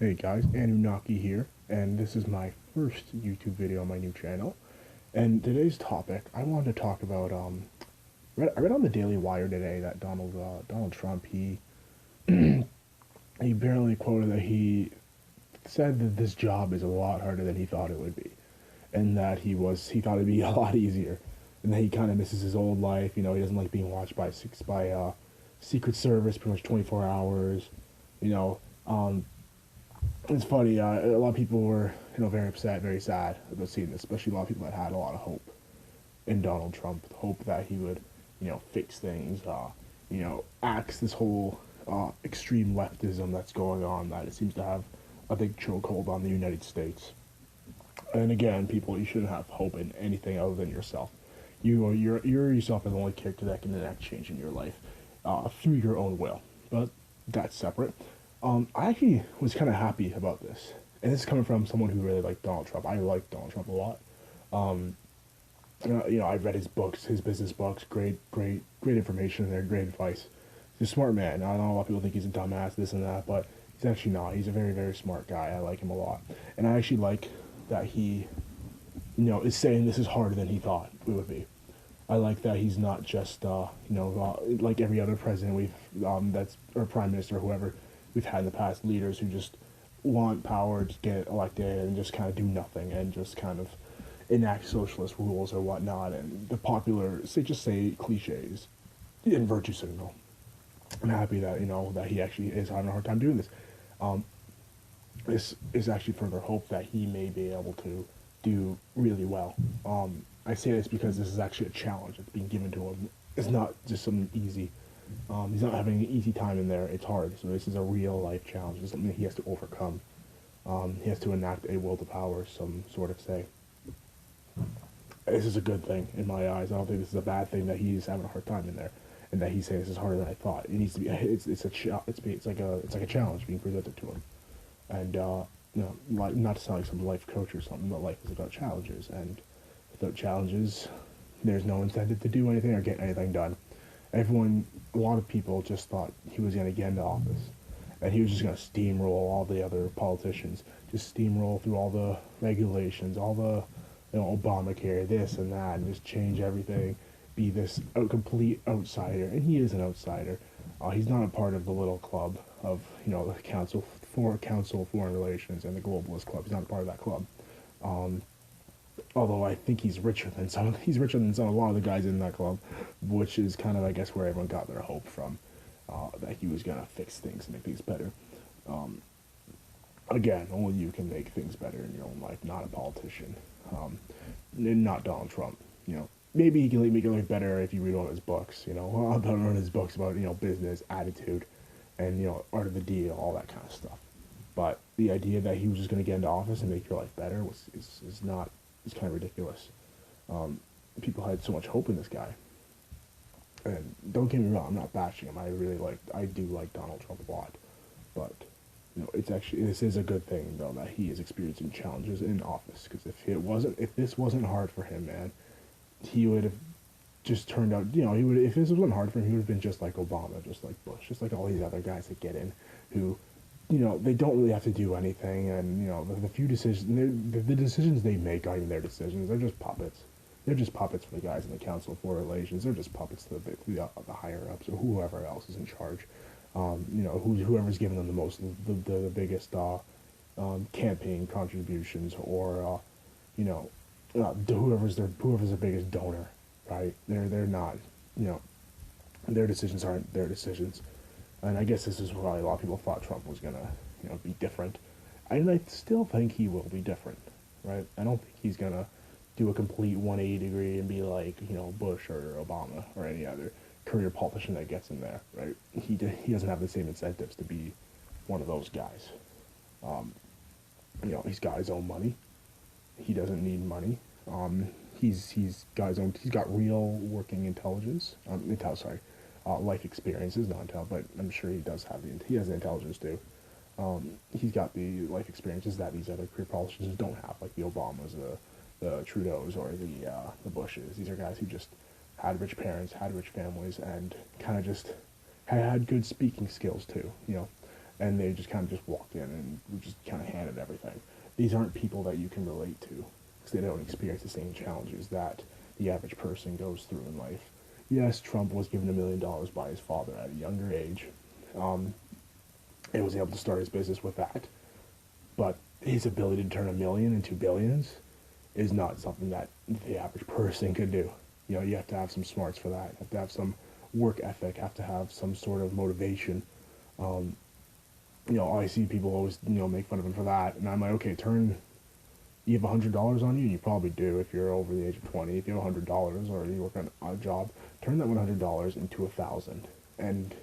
Hey guys, Anunnaki here, and this is my first YouTube video on my new channel. And today's topic, I wanted to talk about. I read on the Daily Wire today that Donald Trump he apparently quoted that he said that this job is a lot harder than he thought it would be, and that he thought it'd be a lot easier, and that he kind of misses his old life. You know, he doesn't like being watched by Secret Service pretty much 24 hours. You know, it's funny. A lot of people were, very upset, very sad about seeing this, especially a lot of people that had a lot of hope in Donald Trump, hope that he would, fix things, axe this whole extreme leftism that's going on, that it seems to have a big chokehold on the United States. And again, people, you shouldn't have hope in anything other than yourself. You're yourself as the only character that can enact change in your life through your own will. But that's separate. I actually was kind of happy about this, and this is coming from someone who really liked Donald Trump. I like Donald Trump a lot. Um, I read his books, his business books. Great information in there. Great advice. He's a smart man. I know a lot of people think he's a dumbass, this and that, but he's actually not. He's a very, very smart guy. I like him a lot, and I actually like that he, is saying this is harder than he thought it would be. I like that he's not just, like every other president that's or prime minister, or whoever we've had in the past, leaders who just want power to get elected and just kind of do nothing and just kind of enact socialist rules or whatnot, and the popular say cliches and virtue signal. I'm happy that that he actually is having a hard time doing this. Um, this is actually further hope that he may be able to do really well. I say this because this is actually a challenge that's being given to him. It's not just something easy. He's not having an easy time in there. It's hard. So this is a real life challenge. It's something that he has to overcome. He has to enact a will to power, some sort of say. This is a good thing in my eyes. I don't think this is a bad thing that he's having a hard time in there, and that he's saying this is harder than I thought. It needs to be. It's like a challenge being presented to him, and not to sound like some life coach or something, but life is about challenges, and without challenges, there's no incentive to do anything or get anything done. A lot of people just thought he was going to get into office, and he was just going to steamroll all the other politicians, just steamroll through all the regulations, all the, Obamacare, this and that, and just change everything, be this complete outsider. And he is an outsider. He's not a part of the little club of, the Council of Foreign Relations and the Globalist Club. He's not a part of that club. Um, Although I think he's richer than a lot of the guys in that club, which is kind of, I guess, where everyone got their hope from, that he was gonna fix things and make things better. Um, Again, only you can make things better in your own life, not a politician, and not Donald Trump. Maybe he can make your life better if you read one of his books. About one of his books about business, attitude, and art of the deal, all that kind of stuff. But the idea that he was just going to get into office and make your life better is not is kind of ridiculous. Um, People had so much hope in this guy, and don't get me wrong, I'm not bashing him. I do like Donald Trump a lot, but this is a good thing though that he is experiencing challenges in office. Because if this wasn't hard for him, man, he would have just turned out. If this wasn't hard for him, he would have been just like Obama, just like Bush, just like all these other guys that get in, who they don't really have to do anything, and the few decisions, the decisions they make aren't even their decisions. They're just puppets. They're just puppets for the guys in the Council for Relations. They're just puppets to the higher ups or whoever else is in charge. Whoever's giving them the biggest campaign contributions, or whoever's the biggest donor, right? They're not, their decisions aren't their decisions. And I guess this is why a lot of people thought Trump was gonna, be different. And I still think he will be different, right? I don't think he's gonna do a complete 180 degree and be like, Bush or Obama or any other career politician that gets in there, right? He doesn't have the same incentives to be one of those guys. Um, he's got his own money. He doesn't need money. He's got real working intelligence. Life experiences, not intel, but I'm sure he has the intelligence too. He's got the life experiences that these other career politicians don't have, like the Obamas, the Trudeaus, or the Bushes. These are guys who just had rich parents, had rich families, and kind of just had good speaking skills too. and they just kind of just walked in and were just kind of handed everything. These aren't people that you can relate to because they don't experience the same challenges that the average person goes through in life. Yes, Trump was given $1 million by his father at a younger age, and was able to start his business with that. But his ability to turn a million into billions is not something that the average person could do. You know, you have to have some smarts for that. You have to have some work ethic. Have to have some sort of motivation. You know, I see people always, you know, make fun of him for that, and I'm like, okay, you have $100 on you, and you probably do if you're over the age of 20. If you have $100 or you work on a job, turn that $100 into 1,000, and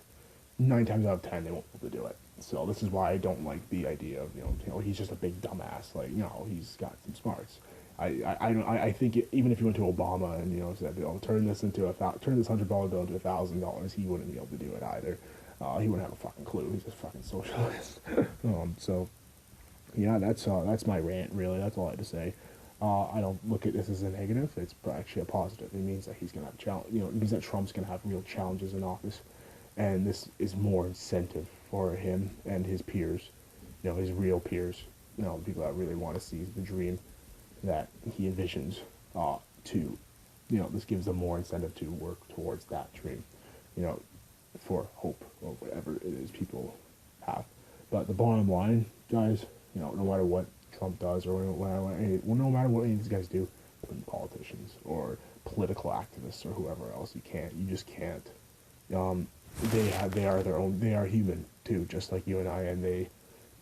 9 times out of 10 they won't be able to do it. So this is why I don't like the idea of, you know, he's just a big dumbass. Like, no, he's got some smarts. I think even if you went to Obama and, you know, said, you know, turn this $100 bill into $1,000, he wouldn't be able to do it either. He wouldn't have a fucking clue. He's a fucking socialist. So yeah, that's my rant. Really, that's all I had to say. I don't look at this as a negative. It's actually a positive. It means that he's gonna have challenge. You know, it means that Trump's gonna have real challenges in office, and this is more incentive for him and his peers. You know, his real peers. You know, people that really want to seize the dream that he envisions. To, you know, this gives them more incentive to work towards that dream. You know, for hope or whatever it is people have. But the bottom line, guys, you know, no matter what Trump does or no matter what any of these guys do, politicians or political activists or whoever else, you just can't. They are their own. They are human too, just like you and I. And they,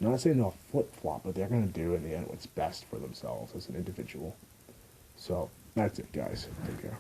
I'm not saying they'll flip flop, but they're gonna do in the end what's best for themselves as an individual. So that's it, guys. Take care.